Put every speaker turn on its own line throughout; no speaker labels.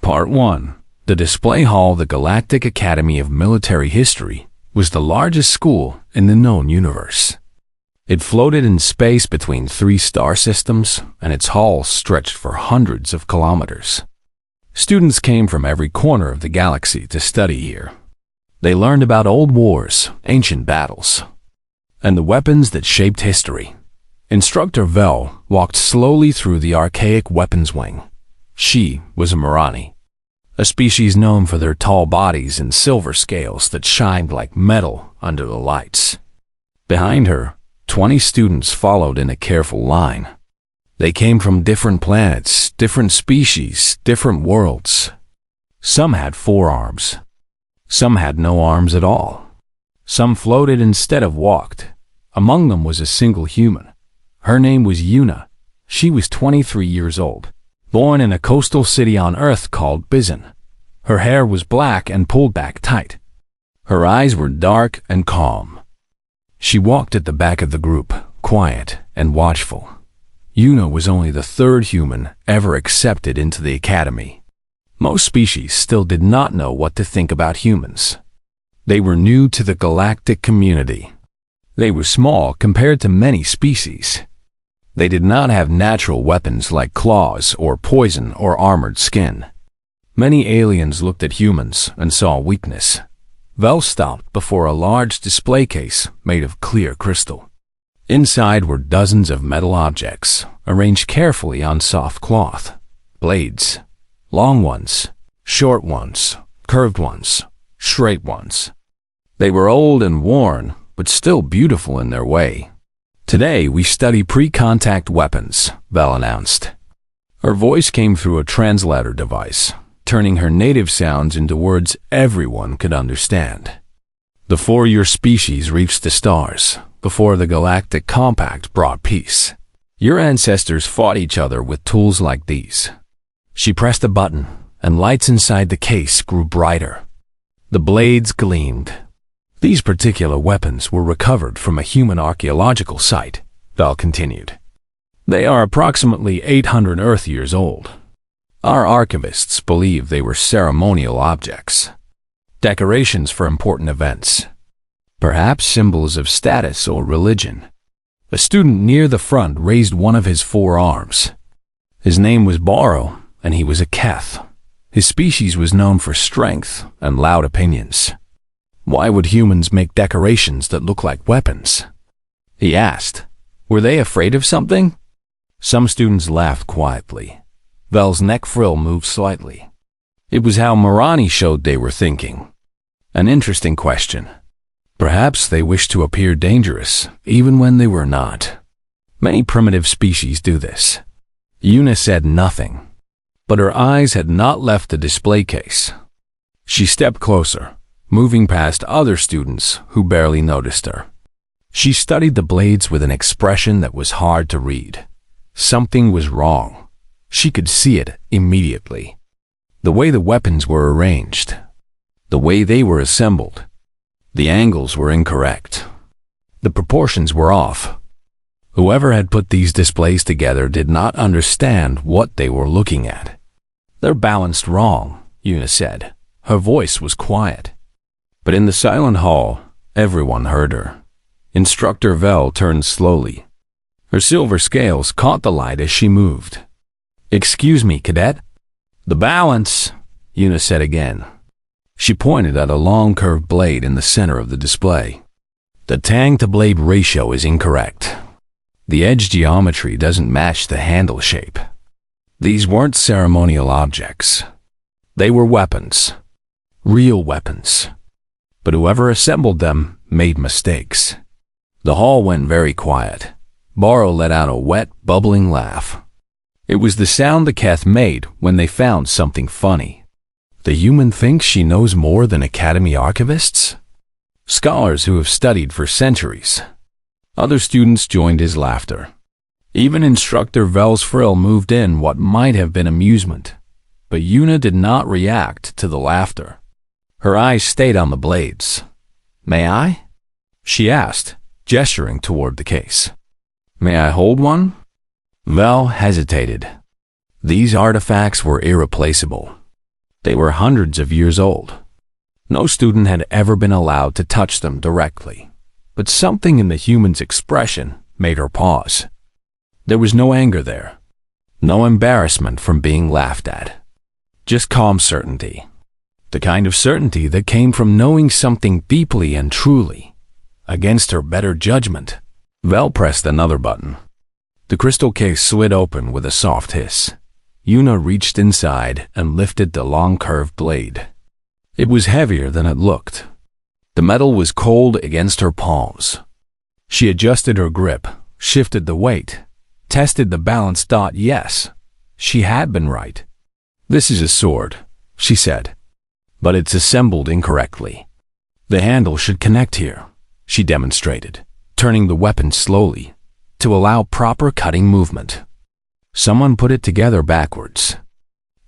Part 1. The display hall of the Galactic Academy of Military History was the largest school in the known universe. It floated in space between 3 star systems, and its halls stretched for hundreds of kilometers. Students came from every corner of the galaxy to study here. They learned about old wars, ancient battles, and the weapons that shaped history. Instructor Vel walked slowly through the archaic weapons wing. She was a Marani, a species known for their tall bodies and silver scales that shined like metal under the lights. Behind her, 20 students followed in a careful line. They came from different planets, different species, different worlds. Some had 4 arms. Some had no arms at all. Some floated instead of walked. Among them was a single human. Her name was Yuna. She was 23 years old, born in a coastal city on Earth called Bizon. Her hair was black and pulled back tight. Her eyes were dark and calm. She walked at the back of the group, quiet and watchful. Yuna was only the 3rd human ever accepted into the academy. Most species still did not know what to think about humans. They were new to the galactic community. They were small compared to many species. They did not have natural weapons like claws or poison or armored skin. Many aliens looked at humans and saw weakness. Vel stopped before a large display case made of clear crystal. Inside were dozens of metal objects, arranged carefully on soft cloth. Blades. Long ones, short ones, curved ones, straight ones. They were old and worn, but still beautiful in their way. "Today we study pre-contact weapons," Vel announced. Her voice came through a translator device, turning her native sounds into words everyone could understand. "Before your species reached the stars, before the Galactic Compact brought peace, your ancestors fought each other with tools like these." She pressed a button, and lights inside the case grew brighter. The blades gleamed. These particular weapons were recovered from a human archaeological site, Vel continued. They are approximately 800 Earth years old. Our archivists believe they were ceremonial objects, decorations for important events, perhaps symbols of status or religion. A student near the front raised one of his 4 arms. His name was Baro, and he was a Keth. His species was known for strength and loud opinions. "Why would humans make decorations that look like weapons?" he asked. Were they afraid of something? Some students laughed quietly. Vel's neck frill moved slightly. It was how Marani showed they were thinking. An interesting question. Perhaps they wished to appear dangerous, even when they were not. Many primitive species do this. Yuna said nothing, but her eyes had not left the display case. She stepped closer, moving past other students who barely noticed her. She studied the blades with an expression that was hard to read. Something was wrong. She could see it immediately. The way the weapons were arranged, the way they were assembled. The angles were incorrect. The proportions were off. Whoever had put these displays together did not understand what they were looking at. "They're balanced wrong," Yuna said. Her voice was quiet. But in the silent hall, everyone heard her. Instructor Vel turned slowly. Her silver scales caught the light as she moved. "Excuse me, cadet." "The balance," Yuna said again. She pointed at a long curved blade in the center of the display. "The tang-to-blade ratio is incorrect. The edge geometry doesn't match the handle shape." These weren't ceremonial objects. They were weapons. Real weapons. But whoever assembled them made mistakes. The hall went very quiet. Baro let out a wet, bubbling laugh. It was the sound the Keth made when they found something funny. The human thinks she knows more than Academy archivists? Scholars who have studied for centuries. Other students joined his laughter. Even Instructor Vel's frill moved in what might have been amusement. But Yuna did not react to the laughter. Her eyes stayed on the blades. "May I?" she asked, gesturing toward the case. "May I hold one?" Vel hesitated. These artifacts were irreplaceable. They were hundreds of years old. No student had ever been allowed to touch them directly, but something in the human's expression made her pause. There was no anger there, no embarrassment from being laughed at, just calm certainty. The kind of certainty that came from knowing something deeply and truly. Against her better judgment, Vel pressed another button. The crystal case slid open with a soft hiss. Yuna reached inside and lifted the long curved blade. It was heavier than it looked. The metal was cold against her palms. She adjusted her grip, shifted the weight, tested the balance. Yes, she had been right. This is a sword, she said, but it's assembled incorrectly. The handle should connect here, she demonstrated, turning the weapon slowly to allow proper cutting movement. Someone put it together backwards.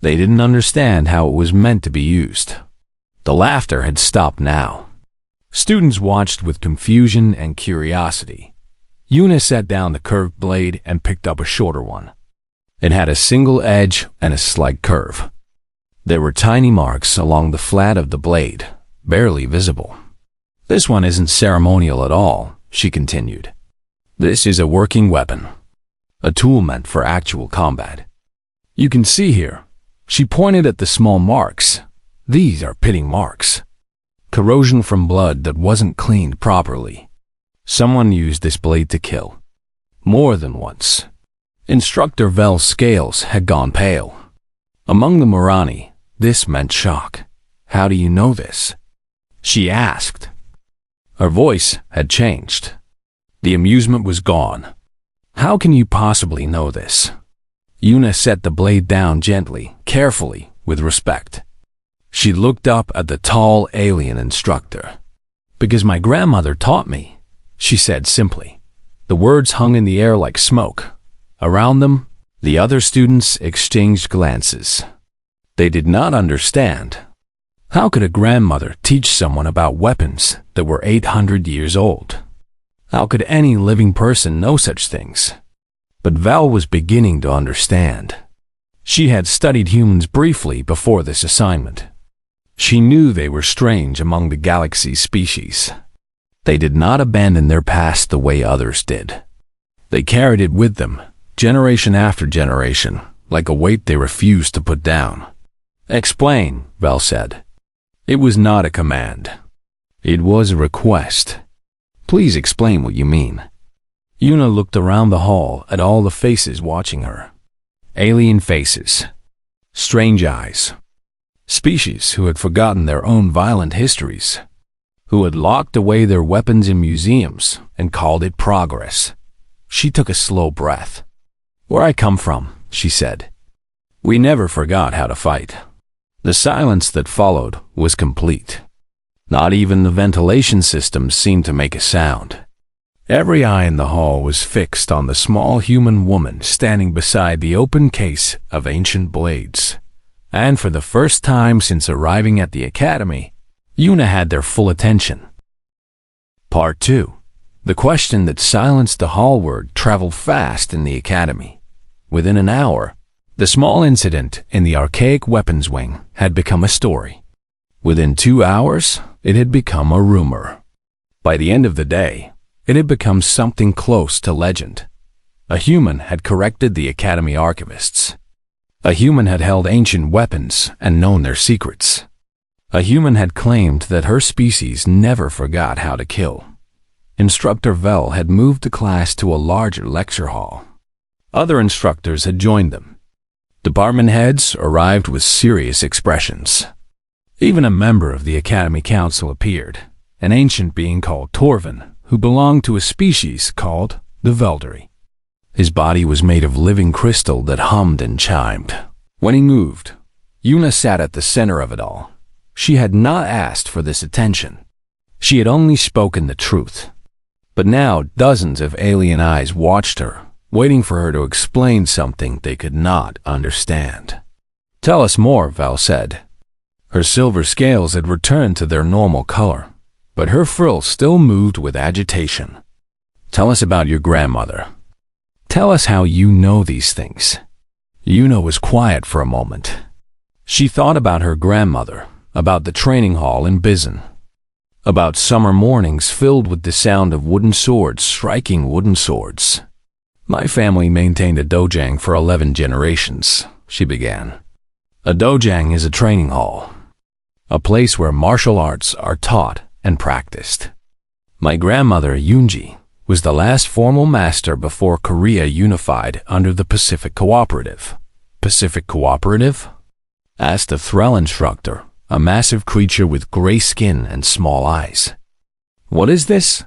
They didn't understand how it was meant to be used. The laughter had stopped now. Students watched with confusion and curiosity. Yuna set down the curved blade and picked up a shorter one. It had a single edge and a slight curve. There were tiny marks along the flat of the blade, barely visible. This one isn't ceremonial at all, she continued. This is a working weapon, a tool meant for actual combat. You can see here, she pointed at the small marks. These are pitting marks. Corrosion from blood that wasn't cleaned properly. Someone used this blade to kill. More than once. Instructor Vel's scales had gone pale. Among the Morani, this meant shock. How do you know this? She asked. Her voice had changed. The amusement was gone. How can you possibly know this? Yuna set the blade down gently, carefully, with respect. She looked up at the tall alien instructor. Because my grandmother taught me, she said simply. The words hung in the air like smoke. Around them, the other students exchanged glances. They did not understand. How could a grandmother teach someone about weapons that were 800 years old? How could any living person know such things? But Val was beginning to understand. She had studied humans briefly before this assignment. She knew they were strange among the galaxy's species. They did not abandon their past the way others did. They carried it with them, generation after generation, like a weight they refused to put down. Explain, Val said. It was not a command. It was a request. Please explain what you mean. Yuna looked around the hall at all the faces watching her. Alien faces. Strange eyes. Species who had forgotten their own violent histories. Who had locked away their weapons in museums and called it progress. She took a slow breath. Where I come from, she said. We never forgot how to fight. The silence that followed was complete. Not even the ventilation system seemed to make a sound. Every eye in the hall was fixed on the small human woman standing beside the open case of ancient blades. And for the first time since arriving at the academy, Yuna had their full attention. Part 2. The question that silenced the hall word traveled fast in the academy. Within an hour, the small incident in the archaic weapons wing had become a story. Within 2 hours, it had become a rumor. By the end of the day, it had become something close to legend. A human had corrected the academy archivists. A human had held ancient weapons and known their secrets. A human had claimed that her species never forgot how to kill. Instructor Vel had moved the class to a larger lecture hall. Other instructors had joined them. Department heads arrived with serious expressions. Even a member of the Academy Council appeared, an ancient being called Torvin, who belonged to a species called the Velderi. His body was made of living crystal that hummed and chimed. When he moved, Yuna sat at the center of it all. She had not asked for this attention. She had only spoken the truth. But now dozens of alien eyes watched her, waiting for her to explain something they could not understand. Tell us more, Val said. Her silver scales had returned to their normal color, but her frill still moved with agitation. Tell us about your grandmother. Tell us how you know these things. Yuna was quiet for a moment. She thought about her grandmother, about the training hall in Bizen, about summer mornings filled with the sound of wooden swords striking wooden swords. My family maintained a dojang for 11 generations, she began. A dojang is a training hall, a place where martial arts are taught and practiced. My grandmother, Yunji, was the last formal master before Korea unified under the Pacific Cooperative. Pacific Cooperative? Asked the Thrall Instructor, a massive creature with gray skin and small eyes. What is this?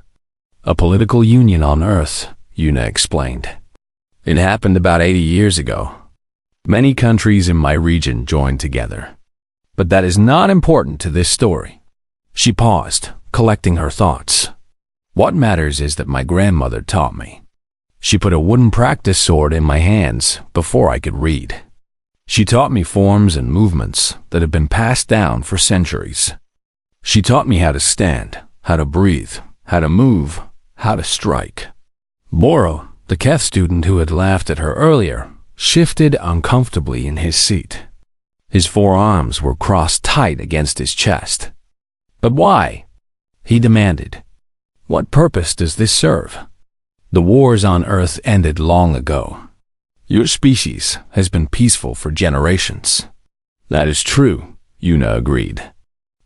A political union on Earth, Yuna explained. It happened about 80 years ago. Many countries in my region joined together. But that is not important to this story. She paused, collecting her thoughts. What matters is that my grandmother taught me. She put a wooden practice sword in my hands before I could read. She taught me forms and movements that have been passed down for centuries. She taught me how to stand, how to breathe, how to move, how to strike. Boro, the Keth student who had laughed at her earlier, shifted uncomfortably in his seat. His forearms were crossed tight against his chest. But why? He demanded. What purpose does this serve? The wars on Earth ended long ago. Your species has been peaceful for generations. That is true, Yuna agreed.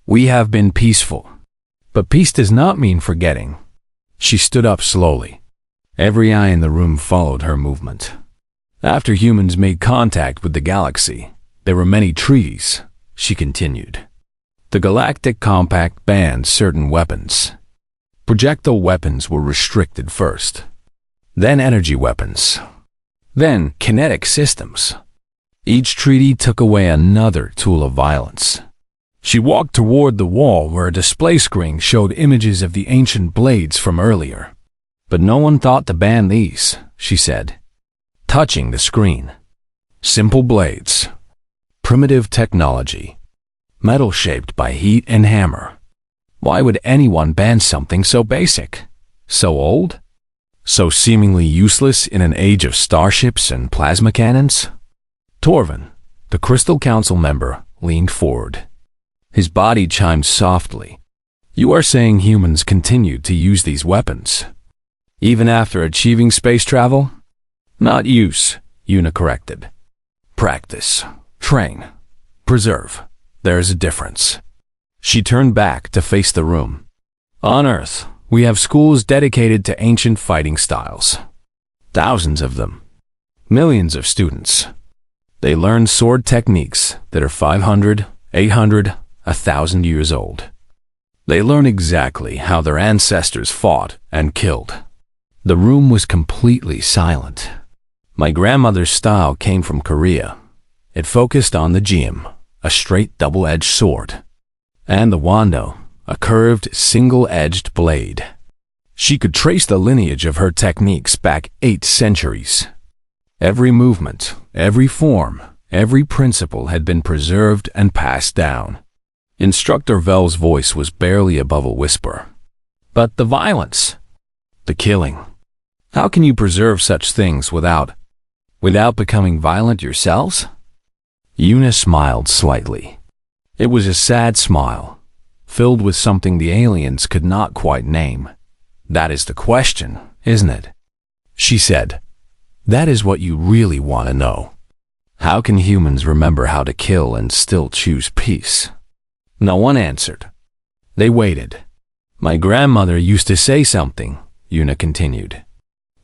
We have been peaceful. But peace does not mean forgetting. She stood up slowly. Every eye in the room followed her movement. After humans made contact with the galaxy, there were many treaties, she continued. The Galactic Compact banned certain weapons. Projectile weapons were restricted first. Then energy weapons. Then kinetic systems. Each treaty took away another tool of violence. She walked toward the wall where a display screen showed images of the ancient blades from earlier. But no one thought to ban these, she said, touching the screen. Simple blades. Primitive technology. Metal shaped by heat and hammer. Why would anyone ban something so basic? So old? So seemingly useless in an age of starships and plasma cannons? Torvin, the Crystal Council member, leaned forward. His body chimed softly. You are saying humans continued to use these weapons, even after achieving space travel? Not use, Yuna corrected. Practice, train, preserve. There is a difference. She turned back to face the room. On Earth, we have schools dedicated to ancient fighting styles. Thousands of them. Millions of students. They learn sword techniques that are 500, 800, 1,000 years old. They learn exactly how their ancestors fought and killed. The room was completely silent. My grandmother's style came from Korea. It focused on the jim, a straight double-edged sword, and the wando, a curved single-edged blade. She could trace the lineage of her techniques back 8 centuries. Every movement, every form, every principle had been preserved and passed down. Instructor Vel's voice was barely above a whisper. But the violence, the killing. How can you preserve such things without becoming violent yourselves? Yuna smiled slightly. It was a sad smile, filled with something the aliens could not quite name. That is the question, isn't it? She said, that is what you really want to know. How can humans remember how to kill and still choose peace? No one answered. They waited. My grandmother used to say something, Yuna continued.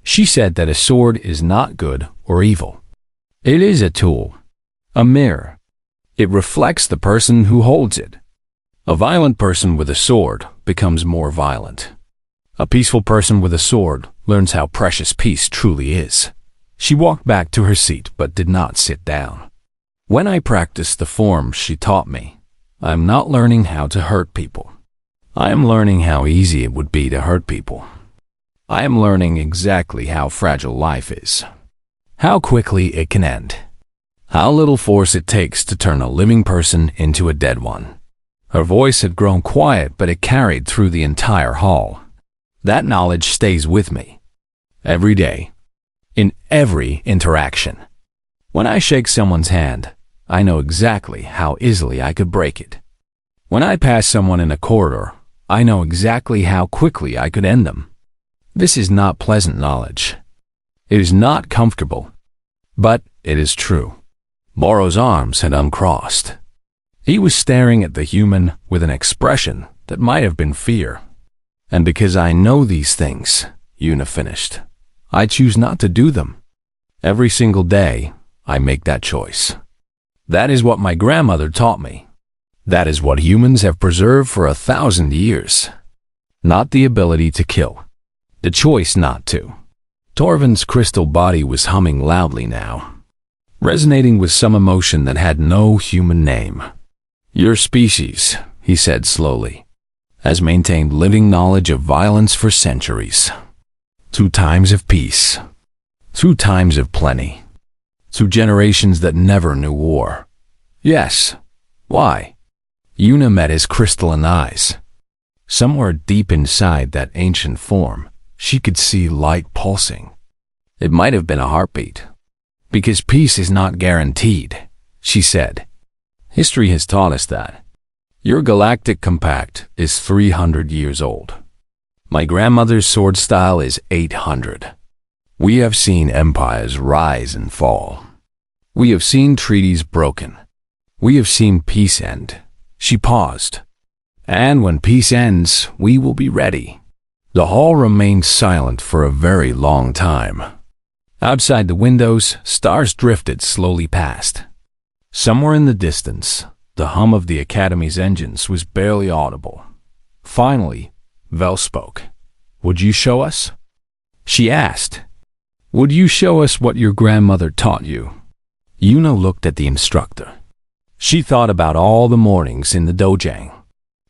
She said that a sword is not good or evil. It is a tool, a mirror. It reflects the person who holds it. A violent person with a sword becomes more violent. A peaceful person with a sword learns how precious peace truly is. She walked back to her seat but did not sit down. When I practiced the forms she taught me, I am not learning how to hurt people. I am learning how easy it would be to hurt people. I am learning exactly how fragile life is, how quickly it can end, how little force it takes to turn a living person into a dead one. Her voice had grown quiet, but it carried through the entire hall. That knowledge stays with me, every day, in every interaction. When I shake someone's hand, I know exactly how easily I could break it. When I pass someone in a corridor, I know exactly how quickly I could end them. This is not pleasant knowledge. It is not comfortable, but it is true. Morrow's arms had uncrossed. He was staring at the human with an expression that might have been fear. And because I know these things, Una finished, I choose not to do them. Every single day, I make that choice. That is what my grandmother taught me. That is what humans have preserved for 1,000 years. Not the ability to kill. The choice not to. Torvin's crystal body was humming loudly now, resonating with some emotion that had no human name. Your species, he said slowly, has maintained living knowledge of violence for centuries. Through times of peace. Through times of plenty. Through generations that never knew war. Yes. Why? Una met his crystalline eyes. Somewhere deep inside that ancient form, she could see light pulsing. It might have been a heartbeat. Because peace is not guaranteed, she said. History has taught us that. Your galactic compact is 300 years old. My grandmother's sword style is 800. We have seen empires rise and fall. We have seen treaties broken. We have seen peace end. She paused. And when peace ends, we will be ready. The hall remained silent for a very long time. Outside the windows, stars drifted slowly past. Somewhere in the distance, the hum of the Academy's engines was barely audible. Finally, Vel spoke. Would you show us? She asked. Would you show us what your grandmother taught you? Una looked at the instructor. She thought about all the mornings in the dojang,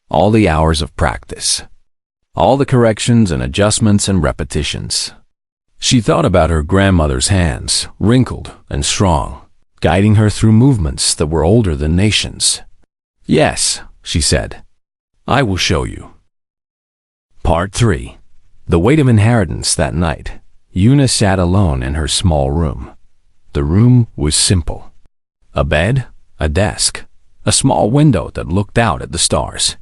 all the hours of practice, all the corrections and adjustments and repetitions. She thought about her grandmother's hands, wrinkled and strong, guiding her through movements that were older than nations. Yes, she said. I will show you. Part 3. The weight of inheritance that night. Una sat alone in her small room. The room was simple. A bed, a desk, a small window that looked out at the stars.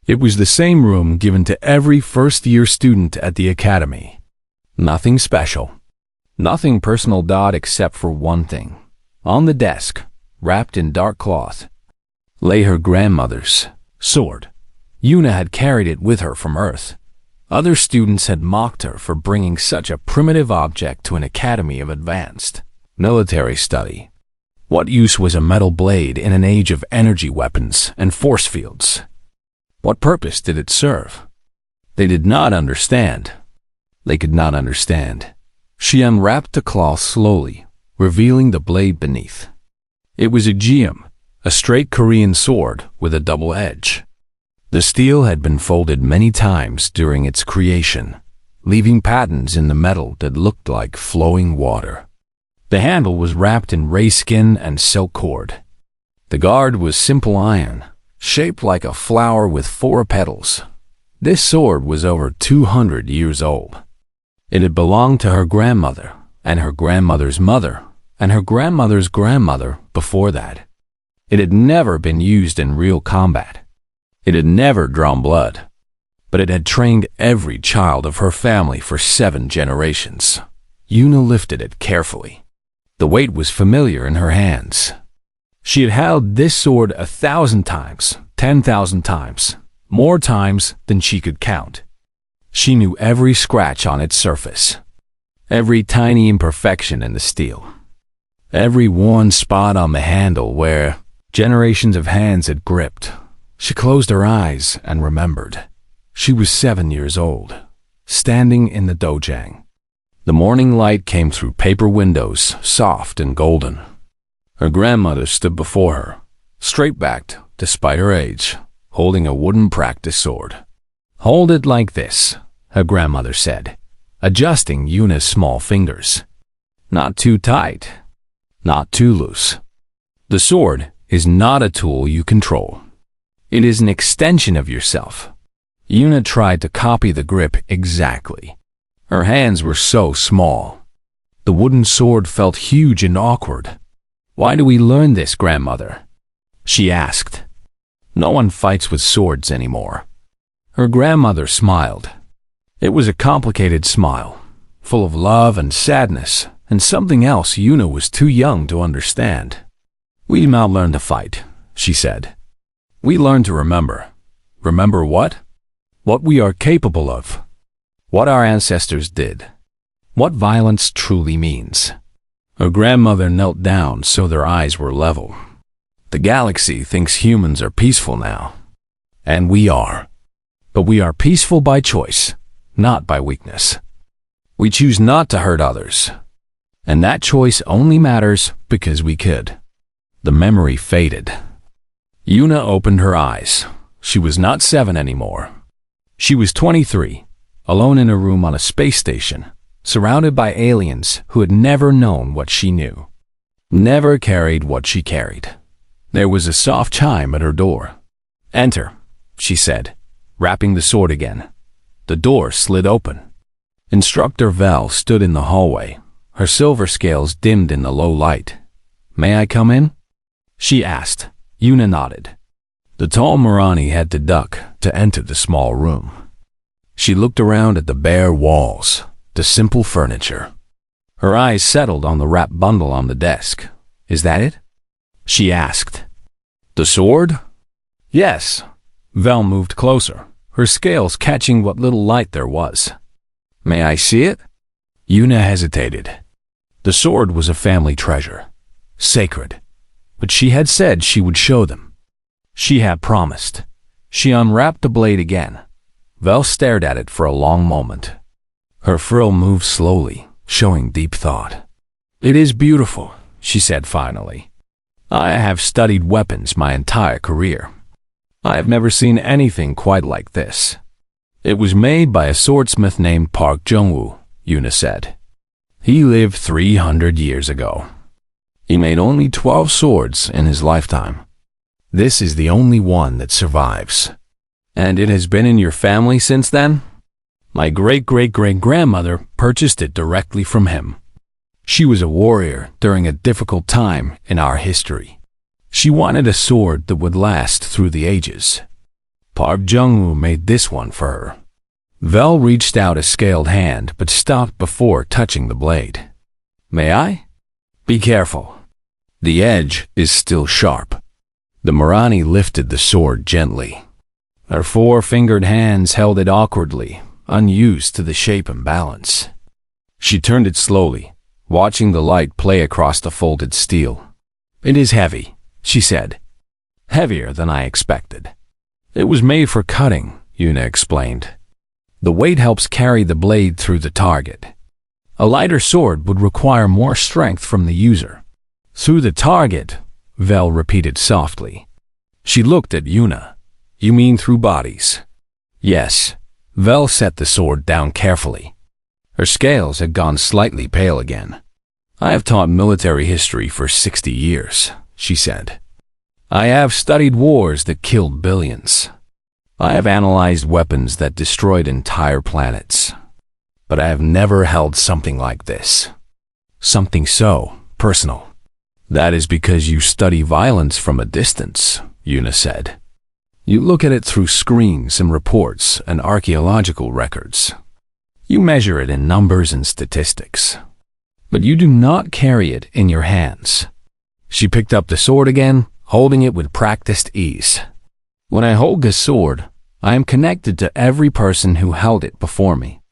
It was the same room given to every first-year student at the Academy. Nothing special. Nothing personal except for one thing. On the desk, wrapped in dark cloth, lay her grandmother's sword. Una had carried it with her from Earth. Other students had mocked her for bringing such a primitive object to an academy of advanced military study. What use was a metal blade in an age of energy weapons and force fields? What purpose did it serve? They did not understand. They could not understand. She unwrapped the cloth slowly, revealing the blade beneath. It was a geum, a straight Korean sword with a double edge. The steel had been folded many times during its creation, leaving patterns in the metal that looked like flowing water. The handle was wrapped in ray skin and silk cord. The guard was simple iron, shaped like a flower with 4 petals. This sword was over 200 years old. It had belonged to her grandmother, and her grandmother's mother, and her grandmother's grandmother before that. It had never been used in real combat. It had never drawn blood, but it had trained every child of her family for 7 generations. Una lifted it carefully. The weight was familiar in her hands. She had held this sword 1,000 times, 10,000 times, more times than she could count. She knew every scratch on its surface, every tiny imperfection in the steel, every worn spot on the handle where generations of hands had gripped. She closed her eyes and remembered. She was 7 years old, standing in the dojang. The morning light came through paper windows, soft and golden. Her grandmother stood before her, straight-backed despite her age, holding a wooden practice sword. Hold it like this, her grandmother said, adjusting Una's small fingers. Not too tight, not too loose. The sword is not a tool you control. It is an extension of yourself. Una tried to copy the grip exactly. Her hands were so small. The wooden sword felt huge and awkward. Why do we learn this, grandmother? She asked. No one fights with swords anymore. Her grandmother smiled. It was a complicated smile, full of love and sadness, and something else Yuna was too young to understand. We do not learn to fight, she said. We learn to remember. Remember what? What we are capable of. What our ancestors did. What violence truly means. Her grandmother knelt down so their eyes were level. The galaxy thinks humans are peaceful now. And we are. But we are peaceful by choice, not by weakness. We choose not to hurt others. And that choice only matters because we could. The memory faded. Yuna opened her eyes. She was not 7 anymore. She was 23, alone in a room on a space station, surrounded by aliens who had never known what she knew, never carried what she carried. There was a soft chime at her door. Enter, she said, wrapping the sword again. The door slid open. Instructor Vel stood in the hallway, her silver scales dimmed in the low light. May I come in? She asked. Yuna nodded. The tall Marani had to duck to enter the small room. She looked around at the bare walls, the simple furniture. Her eyes settled on the wrapped bundle on the desk. Is that it? She asked. The sword? Yes. Vel moved closer, her scales catching what little light there was. May I see it? Yuna hesitated. The sword was a family treasure, sacred, but she had said she would show them. She had promised. She unwrapped the blade again. Vel stared at it for a long moment. Her frill moved slowly, showing deep thought. It is beautiful, she said finally. I have studied weapons my entire career. I have never seen anything quite like this. It was made by a swordsmith named Park Jung-woo, Yuna said. He lived 300 years ago. He made only 12 swords in his lifetime. This is the only one that survives. And it has been in your family since then? My great-great-great-grandmother purchased it directly from him. She was a warrior during a difficult time in our history. She wanted a sword that would last through the ages. Park Jung-woo made this one for her. Vel reached out a scaled hand but stopped before touching the blade. May I? Be careful. The edge is still sharp. The Marani lifted the sword gently. Her 4-fingered hands held it awkwardly, unused to the shape and balance. She turned it slowly, watching the light play across the folded steel. It is heavy, she said. Heavier than I expected. It was made for cutting, Yuna explained. The weight helps carry the blade through the target. A lighter sword would require more strength from the user. Through the target, Vel repeated softly. She looked at Yuna. You mean through bodies? Yes. Vel set the sword down carefully. Her scales had gone slightly pale again. I have taught military history for 60 years, she said. I have studied wars that killed billions. I have analyzed weapons that destroyed entire planets. But I have never held something like this. Something so personal. That is because you study violence from a distance, Yuna said. You look at it through screens and reports and archaeological records. You measure it in numbers and statistics. But you do not carry it in your hands. She picked up the sword again, holding it with practiced ease. When I hold this sword, I am connected to every person who held it before me.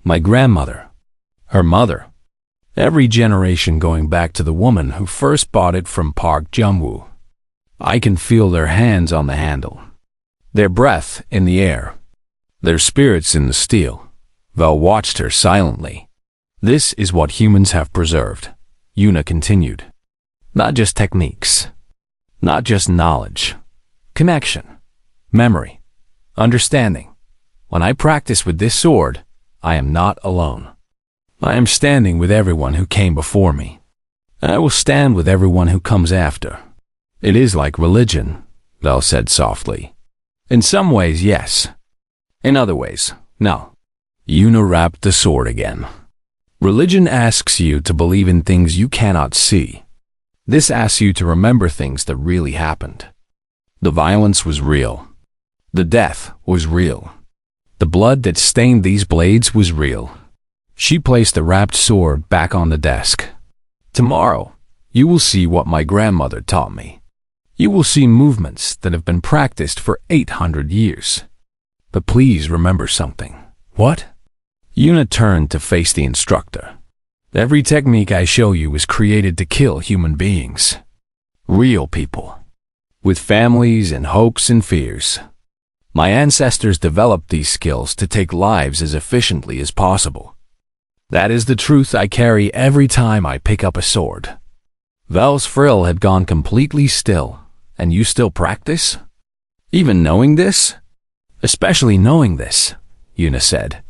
My grandmother, her mother, every generation going back to the woman who first bought it from Park Jung-woo. I can feel their hands on the handle, their breath in the air, their spirits in the steel. Vel watched her silently. This is what humans have preserved, Yuna continued. Not just techniques, not just knowledge, connection, memory, understanding. When I practice with this sword, I am not alone. I am standing with everyone who came before me. I will stand with everyone who comes after. It is like religion, Vel said softly. In some ways, yes. In other ways, no. Yuna wrapped the sword again. Religion asks you to believe in things you cannot see. This asks you to remember things that really happened. The violence was real. The death was real. The blood that stained these blades was real. She placed the wrapped sword back on the desk. Tomorrow, you will see what my grandmother taught me. You will see movements that have been practiced for 800 years. But please remember something. What? Yuna turned to face the instructor. Every technique I show you was created to kill human beings. Real people. With families and hopes and fears. My ancestors developed these skills to take lives as efficiently as possible. That is the truth I carry every time I pick up a sword. Vel's frill had gone completely still, and you still practice? Even knowing this? Especially knowing this, Yuna said.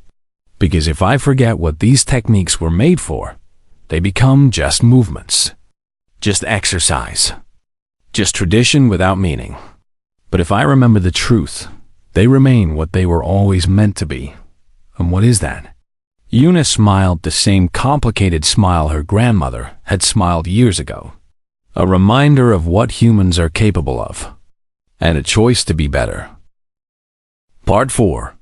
Because if I forget what these techniques were made for, they become just movements. Just exercise. Just tradition without meaning. But if I remember the truth, they remain what they were always meant to be. And what is that? Yuna smiled the same complicated smile her grandmother had smiled years ago. A reminder of what humans are capable of. And a choice to be better. Part 4.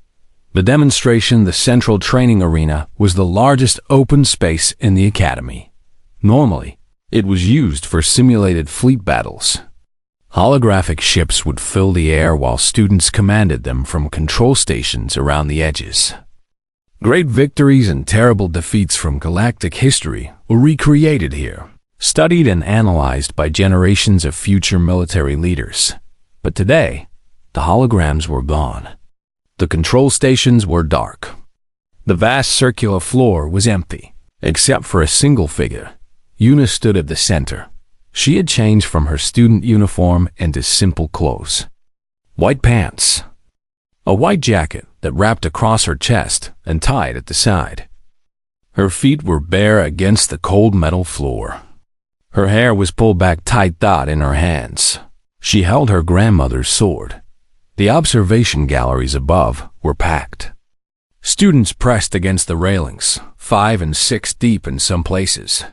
The demonstration, the central training arena, was the largest open space in the academy. Normally, it was used for simulated fleet battles. Holographic ships would fill the air while students commanded them from control stations around the edges. Great victories and terrible defeats from galactic history were recreated here, studied and analyzed by generations of future military leaders. But today, the holograms were gone. The control stations were dark. The vast circular floor was empty, except for a single figure. Yuna stood at the center. She had changed from her student uniform into simple clothes. White pants. A white jacket that wrapped across her chest and tied at the side. Her feet were bare against the cold metal floor. Her hair was pulled back tight in her hands. She held her grandmother's sword. The observation galleries above were packed. Students pressed against the railings, 5 and 6 deep in some places.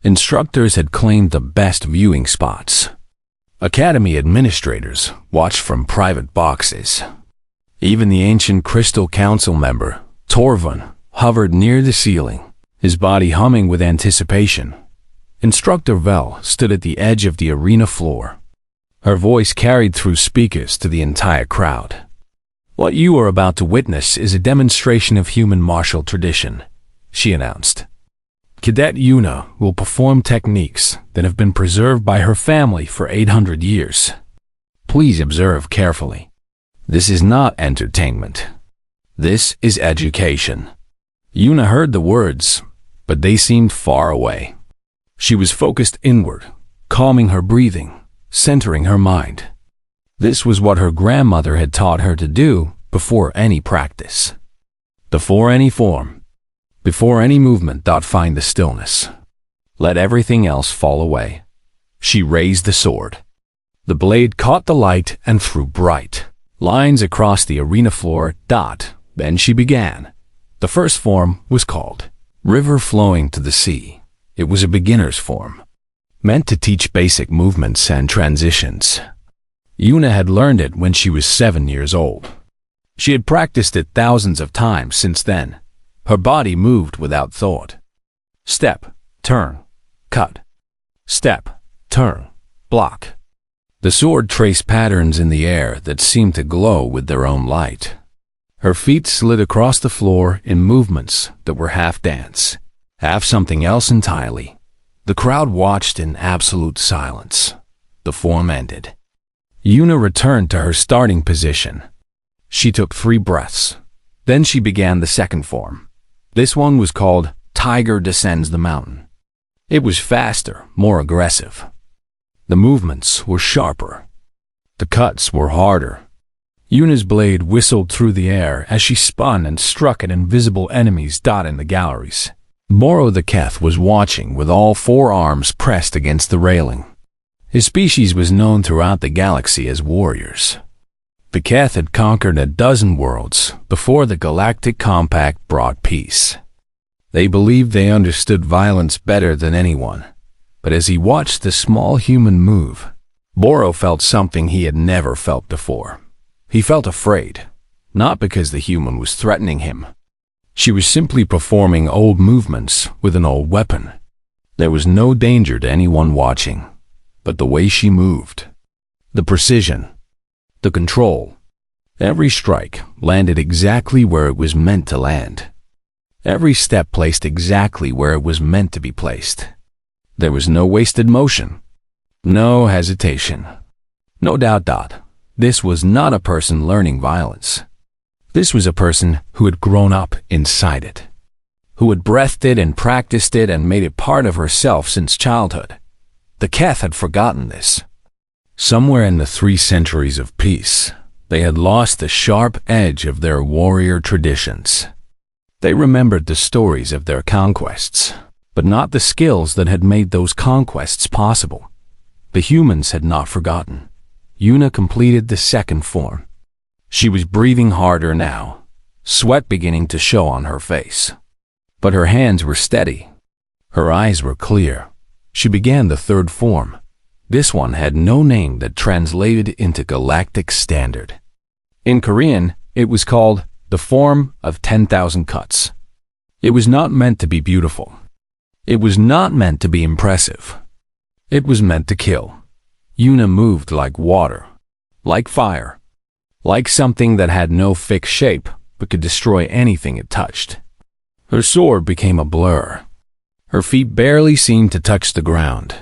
Instructors had claimed the best viewing spots. Academy administrators watched from private boxes. Even the ancient Crystal Council member, Torvun, hovered near the ceiling, his body humming with anticipation. Instructor Vel stood at the edge of the arena floor. Her voice carried through speakers to the entire crowd. What you are about to witness is a demonstration of human martial tradition, she announced. Cadet Yuna will perform techniques that have been preserved by her family for 800 years. Please observe carefully. This is not entertainment. This is education. Yuna heard the words, but they seemed far away. She was focused inward, calming her breathing, centering her mind. This was what her grandmother had taught her to do before any practice. Before any form. Before any movement, find the stillness. Let everything else fall away. She raised the sword. The blade caught the light and threw bright lines across the arena floor. Then she began. The first form was called River Flowing to the Sea. It was a beginner's form, meant to teach basic movements and transitions. Yuna had learned it when she was 7 years old. She had practiced it thousands of times since then. Her body moved without thought. Step, turn, cut. Step, turn, block. The sword traced patterns in the air that seemed to glow with their own light. Her feet slid across the floor in movements that were half dance, half something else entirely. The crowd watched in absolute silence. The form ended. Yuna returned to her starting position. She took 3 breaths. Then she began the second form. This one was called Tiger Descends the Mountain. It was faster, more aggressive. The movements were sharper. The cuts were harder. Yuna's blade whistled through the air as she spun and struck at invisible enemies in the galleries. Moro the Keth was watching with all 4 arms pressed against the railing. His species was known throughout the galaxy as warriors. The Keth had conquered a dozen worlds before the Galactic Compact brought peace. They believed they understood violence better than anyone. But as he watched the small human move, Boro felt something he had never felt before. He felt afraid, not because the human was threatening him. She was simply performing old movements with an old weapon. There was no danger to anyone watching, but the way she moved, the precision, the control. Every strike landed exactly where it was meant to land. Every step placed exactly where it was meant to be placed. There was no wasted motion, no hesitation, no doubt. This was not a person learning violence. This was a person who had grown up inside it, who had breathed it and practiced it and made it part of herself since childhood. The Keth had forgotten this. Somewhere in the 3 centuries of peace, they had lost the sharp edge of their warrior traditions. They remembered the stories of their conquests, but not the skills that had made those conquests possible. The humans had not forgotten. Yuna completed the second form. She was breathing harder now, sweat beginning to show on her face. But her hands were steady. Her eyes were clear. She began the third form. This one had no name that translated into Galactic Standard. In Korean, it was called the Form of 10,000 Cuts. It was not meant to be beautiful. It was not meant to be impressive. It was meant to kill. Yuna moved like water, like fire, like something that had no fixed shape but could destroy anything it touched. Her sword became a blur. Her feet barely seemed to touch the ground.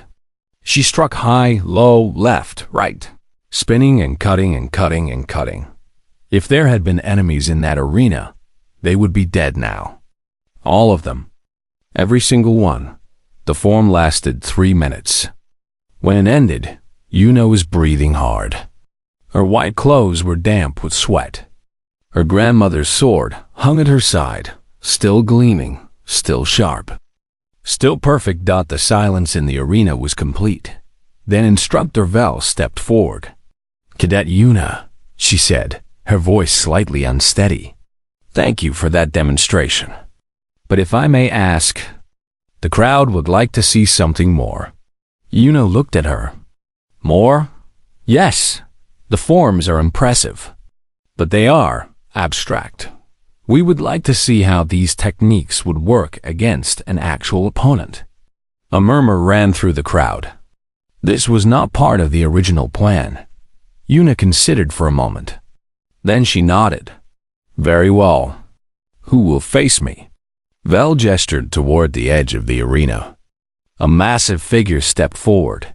She struck high, low, left, right, spinning and cutting and cutting and cutting. If there had been enemies in that arena, they would be dead now. All of them. Every single one. The form lasted 3 minutes. When it ended, Yuna was breathing hard. Her white clothes were damp with sweat. Her grandmother's sword hung at her side, still gleaming, still sharp. Still perfect. The silence in the arena was complete. Then Instructor Vel stepped forward. "Cadet Yuna," she said, her voice slightly unsteady. "Thank you for that demonstration. But if I may ask, the crowd would like to see something more." Yuna looked at her. "More? Yes, the forms are impressive, but they are abstract. We would like to see how these techniques would work against an actual opponent." A murmur ran through the crowd. This was not part of the original plan. Yuna considered for a moment. Then she nodded. "Very well. Who will face me?" Vel gestured toward the edge of the arena. A massive figure stepped forward.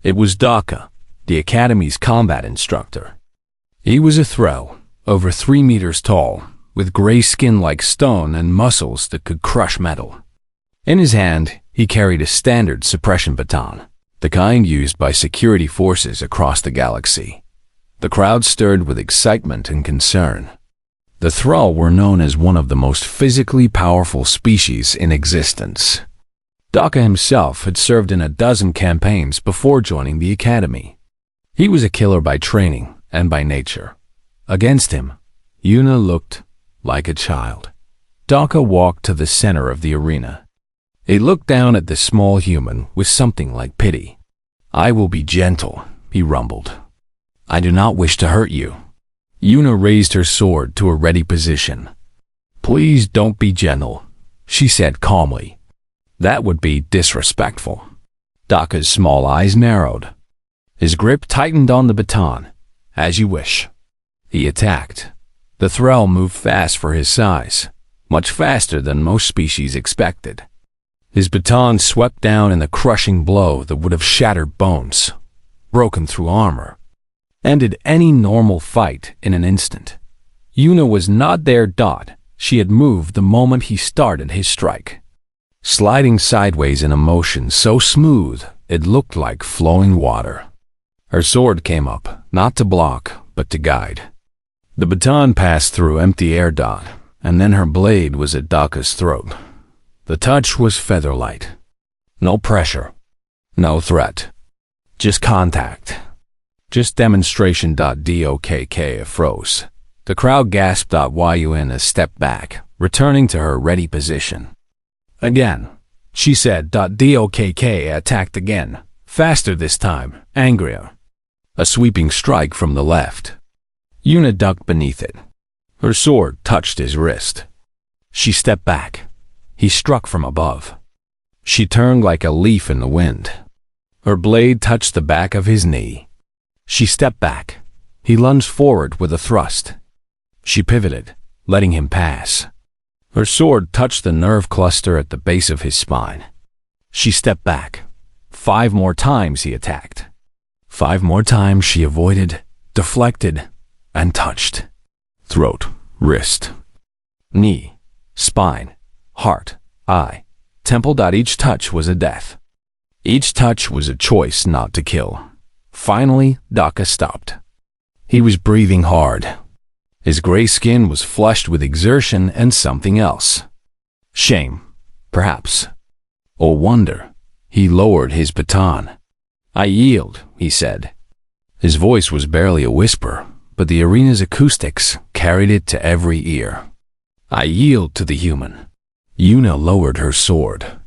It was Daka, the Academy's combat instructor. He was a Threll, over 3 meters tall, with gray skin like stone and muscles that could crush metal. In his hand, he carried a standard suppression baton, the kind used by security forces across the galaxy. The crowd stirred with excitement and concern. The Thrall were known as one of the most physically powerful species in existence. Daka himself had served in a dozen campaigns before joining the Academy. He was a killer by training and by nature. Against him, Yuna looked like a child. Daka walked to the center of the arena. He looked down at the small human with something like pity. "I will be gentle," he rumbled. "I do not wish to hurt you." Yuna raised her sword to a ready position. "Please don't be gentle," she said calmly. "That would be disrespectful." Daka's small eyes narrowed. His grip tightened on the baton. "As you wish." He attacked. The Thrall moved fast for his size, much faster than most species expected. His baton swept down in a crushing blow that would have shattered bones, broken through armor, ended any normal fight in an instant. Yuna was not there. She had moved the moment he started his strike, sliding sideways in a motion so smooth it looked like flowing water. Her sword came up, not to block, but to guide. The baton passed through empty air, and then her blade was at Daka's throat. The touch was feather-light. No pressure, no threat, just contact. Just demonstration. Dokk froze. The crowd gasped. Yuna stepped back, returning to her ready position. Again, she said. Dokk attacked again, faster this time, angrier. A sweeping strike from the left. Yuna ducked beneath it. Her sword touched his wrist. She stepped back. He struck from above. She turned like a leaf in the wind. Her blade touched the back of his knee. She stepped back. He lunged forward with a thrust. She pivoted, letting him pass. Her sword touched the nerve cluster at the base of his spine. She stepped back. 5 more times he attacked. 5 more times she avoided, deflected, and touched. Throat, wrist, knee, spine, heart, eye, temple. Each touch was a death. Each touch was a choice not to kill. Finally, Dokk stopped. He was breathing hard. His gray skin was flushed with exertion and something else. Shame, perhaps. Or wonder. He lowered his baton. "I yield," he said. His voice was barely a whisper, but the arena's acoustics carried it to every ear. "I yield to the human." Yuna lowered her sword.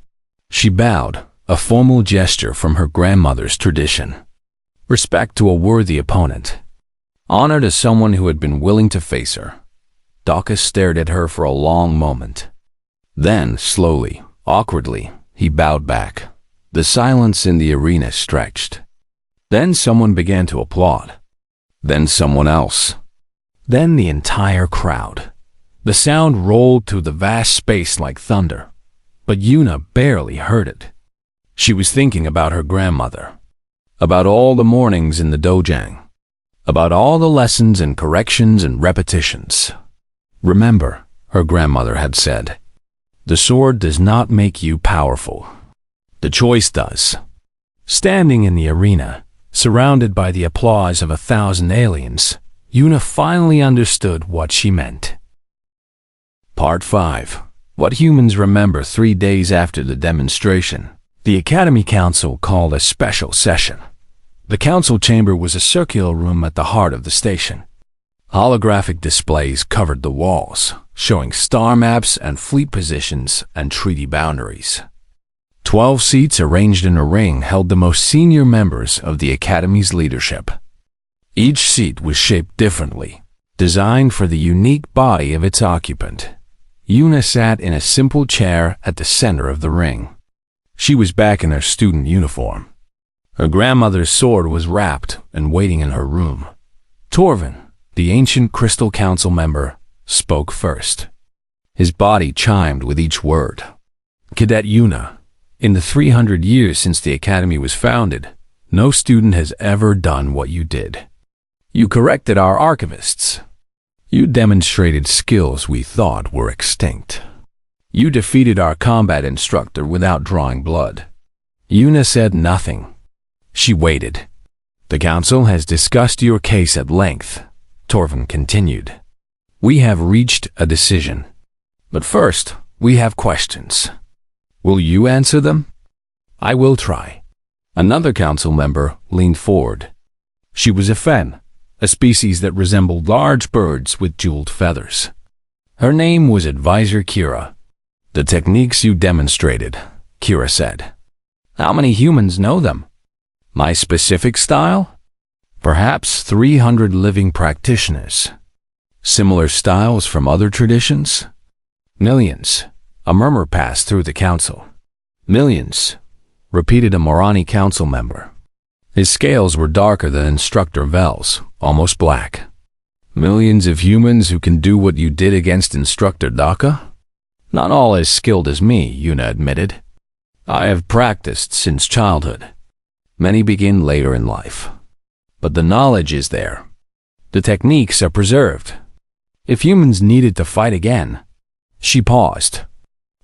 She bowed, a formal gesture from her grandmother's tradition. Respect to a worthy opponent. Honor to someone who had been willing to face her. Dokk stared at her for a long moment. Then, slowly, awkwardly, he bowed back. The silence in the arena stretched. Then someone began to applaud. Then someone else. Then the entire crowd. The sound rolled through the vast space like thunder, but Yuna barely heard it. She was thinking about her grandmother, about all the mornings in the dojang, about all the lessons and corrections and repetitions. Remember, her grandmother had said, the sword does not make you powerful. The choice does. Standing in the arena, surrounded by the applause of 1,000 aliens, Yuna finally understood what she meant. Part 5. What humans remember 3 days after the demonstration. The Academy Council called a special session. The council chamber was a circular room at the heart of the station. Holographic displays covered the walls, showing star maps and fleet positions and treaty boundaries. 12 seats arranged in a ring held the most senior members of the Academy's leadership. Each seat was shaped differently, designed for the unique body of its occupant. Yuna sat in a simple chair at the center of the ring. She was back in her student uniform. Her grandmother's sword was wrapped and waiting in her room. Torvin, the ancient Crystal Council member, spoke first. His body chimed with each word. Cadet Yuna, in the 300 years since the Academy was founded, no student has ever done what you did. You corrected our archivists. You demonstrated skills we thought were extinct. You defeated our combat instructor without drawing blood. Yuna said nothing. She waited. The council has discussed your case at length, Torvin continued. We have reached a decision. But first, we have questions. Will you answer them? I will try. Another council member leaned forward. She was a fen, a species that resembled large birds with jeweled feathers. Her name was Advisor Kira. The techniques you demonstrated, Kira said. How many humans know them? My specific style? Perhaps 300 living practitioners. Similar styles from other traditions? Millions. A murmur passed through the council. Millions, repeated a Morani council member. His scales were darker than Instructor Vel's, almost black. Millions of humans who can do what you did against Instructor Dokk? Not all as skilled as me, Yuna admitted. I have practiced since childhood. Many begin later in life. But the knowledge is there. The techniques are preserved. If humans needed to fight again, she paused.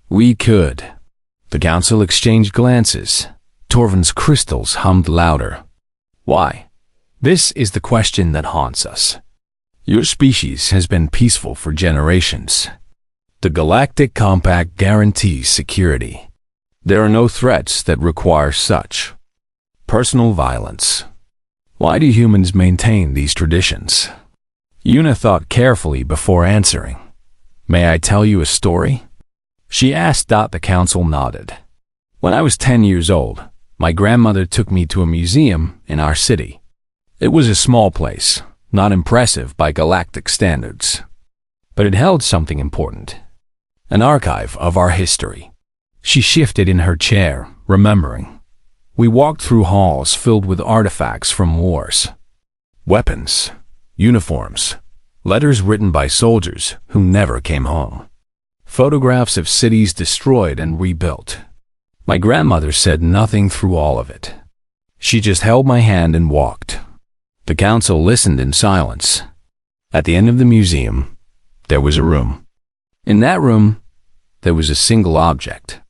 We could. The council exchanged glances. Torvin's crystals hummed louder. Why? This is the question that haunts us. Your species has been peaceful for generations. The Galactic Compact guarantees security. There are no threats that require such personal violence. Why do humans maintain these traditions? Yuna thought carefully before answering. May I tell you a story? She asked. The council nodded. When I was 10 years old, my grandmother took me to a museum in our city. It was a small place, not impressive by galactic standards, but it held something important, an archive of our history. She shifted in her chair, remembering. We walked through halls filled with artifacts from wars. Weapons, uniforms, letters written by soldiers who never came home. Photographs of cities destroyed and rebuilt. My grandmother said nothing through all of it. She just held my hand and walked. The council listened in silence. At the end of the museum, there was a room. In that room, there was a single object.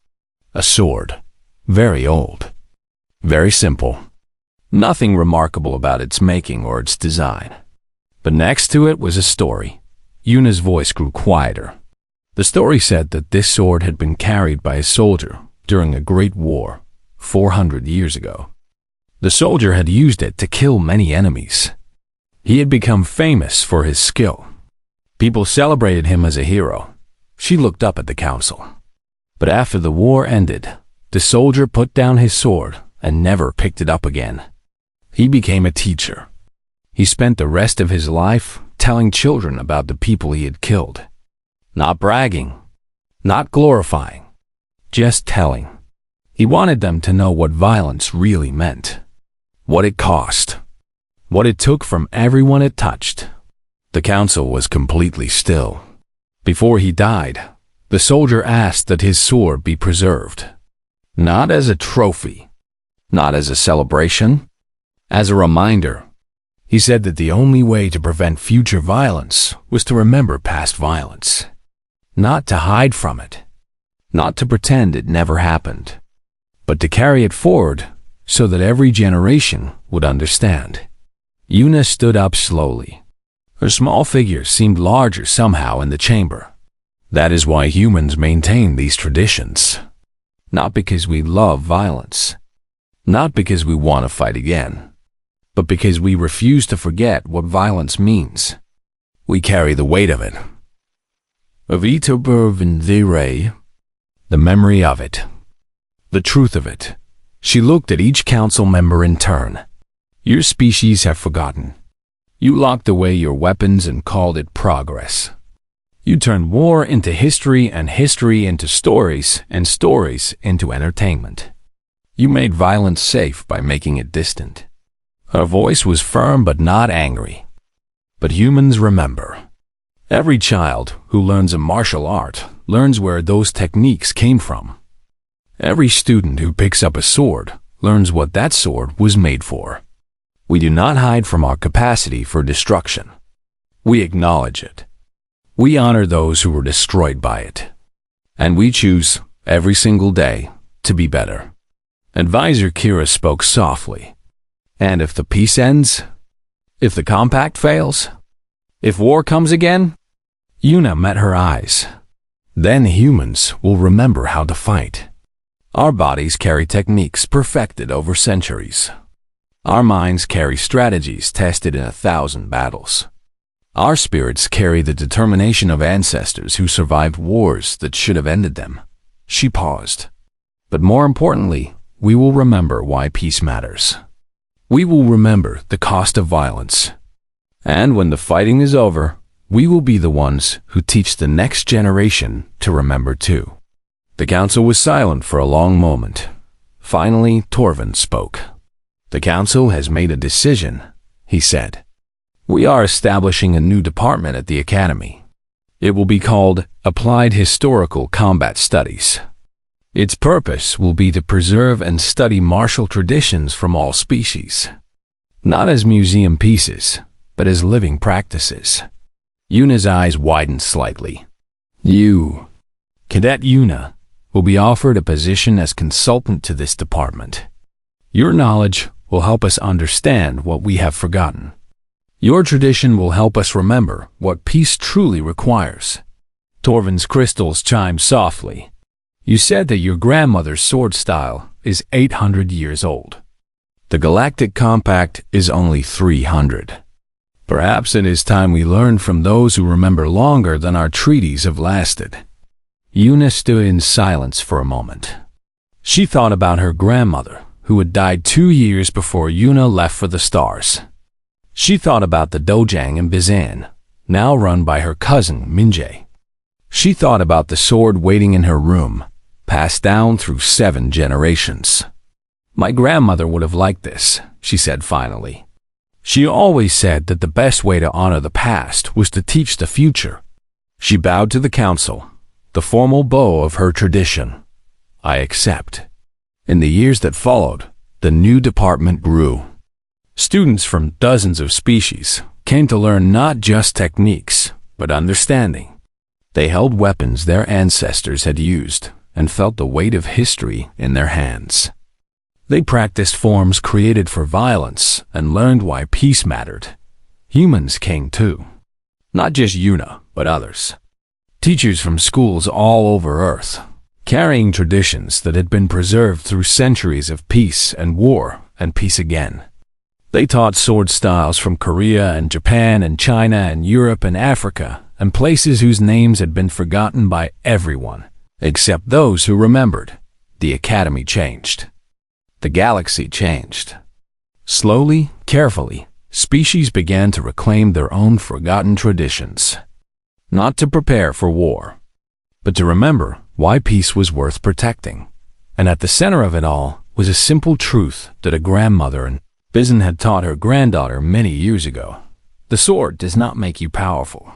A sword. Very old. Very simple. Nothing remarkable about its making or its design. But next to it was a story. Yuna's voice grew quieter. The story said that this sword had been carried by a soldier during a great war 400 years ago. The soldier had used it to kill many enemies. He had become famous for his skill. People celebrated him as a hero. She looked up at the council. But after the war ended, the soldier put down his sword and never picked it up again. He became a teacher. He spent the rest of his life telling children about the people he had killed. Not bragging, not glorifying, just telling. He wanted them to know what violence really meant, what it cost, what it took from everyone it touched. The council was completely still. Before he died, the soldier asked that his sword be preserved. Not as a trophy, not as a celebration, as a reminder. He said that the only way to prevent future violence was to remember past violence, not to hide from it, not to pretend it never happened, but to carry it forward so that every generation would understand. Yuna stood up slowly. Her small figure seemed larger somehow in the chamber. That is why humans maintain these traditions. Not because we love violence, not because we want to fight again, but because we refuse to forget what violence means. We carry the weight of it. The memory of it. The truth of it. She looked at each council member in turn. Your species have forgotten. You locked away your weapons and called it progress. You turned war into history and history into stories and stories into entertainment. You made violence safe by making it distant. Her voice was firm but not angry. But humans remember. Every child who learns a martial art learns where those techniques came from. Every student who picks up a sword learns what that sword was made for. We do not hide from our capacity for destruction. We acknowledge it. We honor those who were destroyed by it. And we choose, every single day, to be better. Advisor Kira spoke softly. And if the peace ends? If the compact fails? If war comes again? Yuna met her eyes. Then humans will remember how to fight. Our bodies carry techniques perfected over centuries. Our minds carry strategies tested in 1,000 battles. Our spirits carry the determination of ancestors who survived wars that should have ended them. She paused. But more importantly, we will remember why peace matters. We will remember the cost of violence. And when the fighting is over, we will be the ones who teach the next generation to remember too. The council was silent for a long moment. Finally, Torvin spoke. The council has made a decision, he said. We are establishing a new department at the academy. It will be called Applied Historical Combat Studies. Its purpose will be to preserve and study martial traditions from all species, not as museum pieces, but as living practices. Yuna's eyes widened slightly. You, Cadet Yuna, will be offered a position as consultant to this department. Your knowledge will help us understand what we have forgotten. Your tradition will help us remember what peace truly requires. Torvin's crystals chimed softly. You said that your grandmother's sword style is 800 years old. The Galactic Compact is only 300. Perhaps it is time we learn from those who remember longer than our treaties have lasted. Yuna stood in silence for a moment. She thought about her grandmother, who had died 2 years before Yuna left for the stars. She thought about the dojang in Bizan, now run by her cousin Minjae. She thought about the sword waiting in her room, passed down through 7 generations. My grandmother would have liked this, she said finally. She always said that the best way to honor the past was to teach the future. She bowed to the council, the formal bow of her tradition. I accept. In the years that followed, the new department grew. Students from dozens of species came to learn not just techniques, but understanding. They held weapons their ancestors had used and felt the weight of history in their hands. They practiced forms created for violence and learned why peace mattered. Humans came too. Not just Yuna, but others. Teachers from schools all over Earth, carrying traditions that had been preserved through centuries of peace and war and peace again. They taught sword styles from Korea and Japan and China and Europe and Africa and places whose names had been forgotten by everyone, except those who remembered. The academy changed. The galaxy changed. Slowly, carefully, species began to reclaim their own forgotten traditions. Not to prepare for war, but to remember why peace was worth protecting. And at the center of it all was a simple truth that a grandmother in Bizan had taught her granddaughter many years ago. The sword does not make you powerful.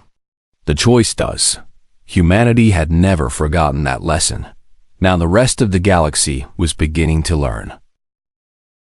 The choice does. Humanity had never forgotten that lesson. Now the rest of the galaxy was beginning to learn.